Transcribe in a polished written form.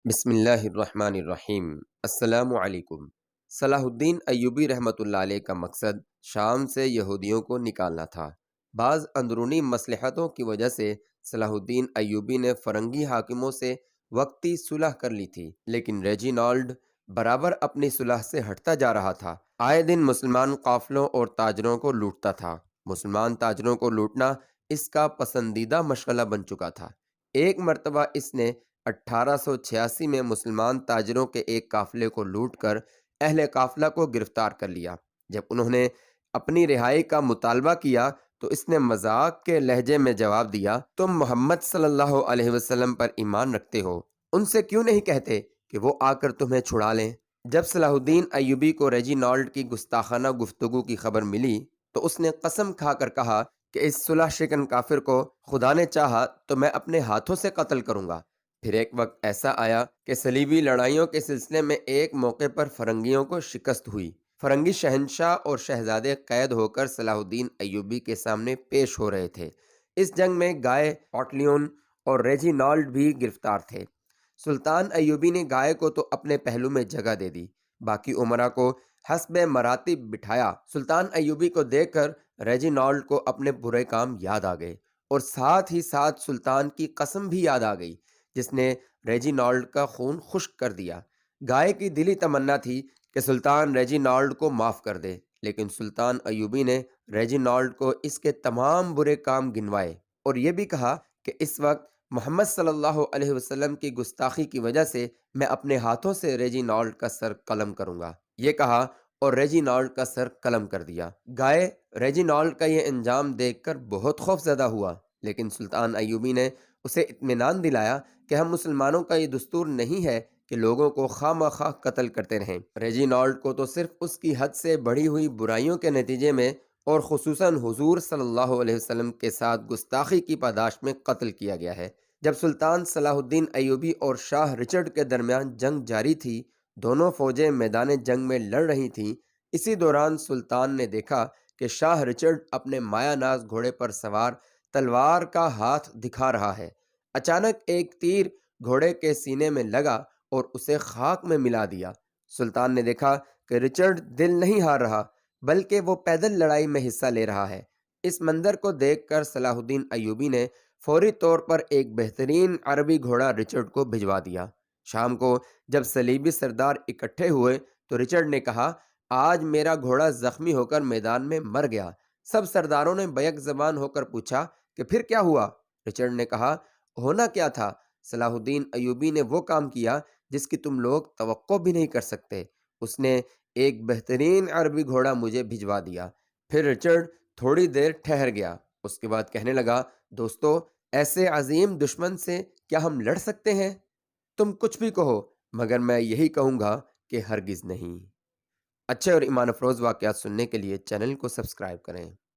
بسم اللہ الرحمن الرحیم۔ السلام علیکم۔ صلاح الدین ایوبی رحمۃ اللہ علیہ کا مقصد شام سے یہودیوں کو نکالنا تھا۔ بعض اندرونی مصلحتوں کی وجہ سے صلاح الدین ایوبی نے فرنگی حاکموں سے وقتی صلح کر لی تھی، لیکن ریجینالڈ برابر اپنی صلح سے ہٹتا جا رہا تھا۔ آئے دن مسلمان قافلوں اور تاجروں کو لوٹتا تھا۔ مسلمان تاجروں کو لوٹنا اس کا پسندیدہ مشغلہ بن چکا تھا۔ ایک مرتبہ اس نے 1886 میں مسلمان تاجروں کے ایک قافلے کو لوٹ کر اہل قافلہ کو گرفتار کر لیا۔ جب انہوں نے اپنی رہائی کا مطالبہ کیا تو اس نے مذاق کے لہجے میں جواب دیا، تم محمد صلی اللہ علیہ وسلم پر ایمان رکھتے ہو، ان سے کیوں نہیں کہتے کہ وہ آ کر تمہیں چھڑا لیں؟ جب صلاح الدین ایوبی کو ریجینالڈ کی گستاخانہ گفتگو کی خبر ملی تو اس نے قسم کھا کر کہا کہ اس صلح شکن کافر کو خدا نے چاہا تو میں اپنے ہاتھوں سے قتل کروں گا۔ پھر ایک وقت ایسا آیا کہ صلیبی لڑائیوں کے سلسلے میں ایک موقع پر فرنگیوں کو شکست ہوئی۔ فرنگی شہنشاہ اور شہزادے قید ہو کر صلاح الدین ایوبی کے سامنے پیش ہو رہے تھے۔ اس جنگ میں گائے آٹلیون اور ریجینالڈ بھی گرفتار تھے۔ سلطان ایوبی نے گائے کو تو اپنے پہلو میں جگہ دے دی، باقی امراء کو حسب مراتب بٹھایا۔ سلطان ایوبی کو دیکھ کر ریجینالڈ کو اپنے برے کام یاد آ گئے اور ساتھ ہی ساتھ سلطان کی قسم بھی یاد آ گئی جس نے ریجینالڈ کا خون خشک کر دیا۔ گائے کی دلی تمنا تھی کہ سلطان ریجینالڈ کو معاف کر دے، لیکن سلطان ایوبی نے ریجینالڈ کو اس کے تمام برے کام گنوائے اور یہ بھی کہا کہ اس وقت محمد صلی اللہ علیہ وسلم کی گستاخی کی وجہ سے میں اپنے ہاتھوں سے ریجینالڈ کا سر قلم کروں گا۔ یہ کہا اور ریجینالڈ کا سر قلم کر دیا۔ گائے ریجینالڈ کا یہ انجام دیکھ کر بہت خوف زدہ ہوا، لیکن سلطان ایوبی نے اسے اطمینان دلایا کہ ہم مسلمانوں کا یہ دستور نہیں ہے کہ لوگوں کو خواہ مخواہ قتل کرتے رہیں۔ ریجینالڈ کو تو صرف اس کی حد سے بڑھی ہوئی برائیوں کے نتیجے میں اور خصوصاً حضور صلی اللہ علیہ وسلم کے ساتھ گستاخی کی پاداش میں قتل کیا گیا ہے۔ جب سلطان صلاح الدین ایوبی اور شاہ رچرڈ کے درمیان جنگ جاری تھی، دونوں فوجیں میدان جنگ میں لڑ رہی تھیں۔ اسی دوران سلطان نے دیکھا کہ شاہ رچرڈ اپنے مایہ ناز گھوڑے پر سوار تلوار کا ہاتھ دکھا رہا ہے۔ اچانک ایک تیر گھوڑے کے سینے میں لگا اور اسے خاک میں ملا دیا۔ سلطان نے دیکھا کہ رچرڈ دل نہیں ہار رہا بلکہ وہ پیدل لڑائی میں حصہ لے رہا ہے۔ اس منظر کو دیکھ کر صلاح الدین ایوبی نے فوری طور پر ایک بہترین عربی گھوڑا رچرڈ کو بھجوا دیا۔ شام کو جب صلیبی سردار اکٹھے ہوئے تو رچرڈ نے کہا، آج میرا گھوڑا زخمی ہو کر میدان میں مر گیا۔ سب سرداروں نے بیک زبان ہو کر پوچھا کہ پھر کیا ہوا؟ رچرڈ نے کہا، ہونا کیا تھا، صلاح الدین ایوبی نے وہ کام کیا جس کی تم لوگ توقع بھی نہیں کر سکتے۔ اس نے ایک بہترین عربی گھوڑا مجھے بھجوا دیا۔ پھر رچرڈ تھوڑی دیر ٹھہر گیا، اس کے بعد کہنے لگا، دوستو، ایسے عظیم دشمن سے کیا ہم لڑ سکتے ہیں؟ تم کچھ بھی کہو مگر میں یہی کہوں گا کہ ہرگز نہیں۔ اچھے اور ایمان افروز واقعات سننے کے لیے چینل کو سبسکرائب کریں۔